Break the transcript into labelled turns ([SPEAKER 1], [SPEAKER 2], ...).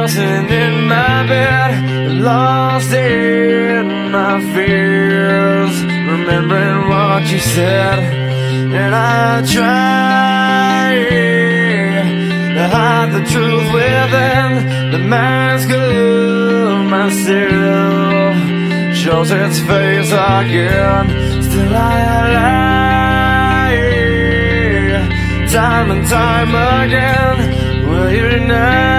[SPEAKER 1] sitting in my bed, lost in my fears, remembering what you said. And I try to hide the truth within. The mask of myself shows its face again. Still I lie, time and time again. Will you deny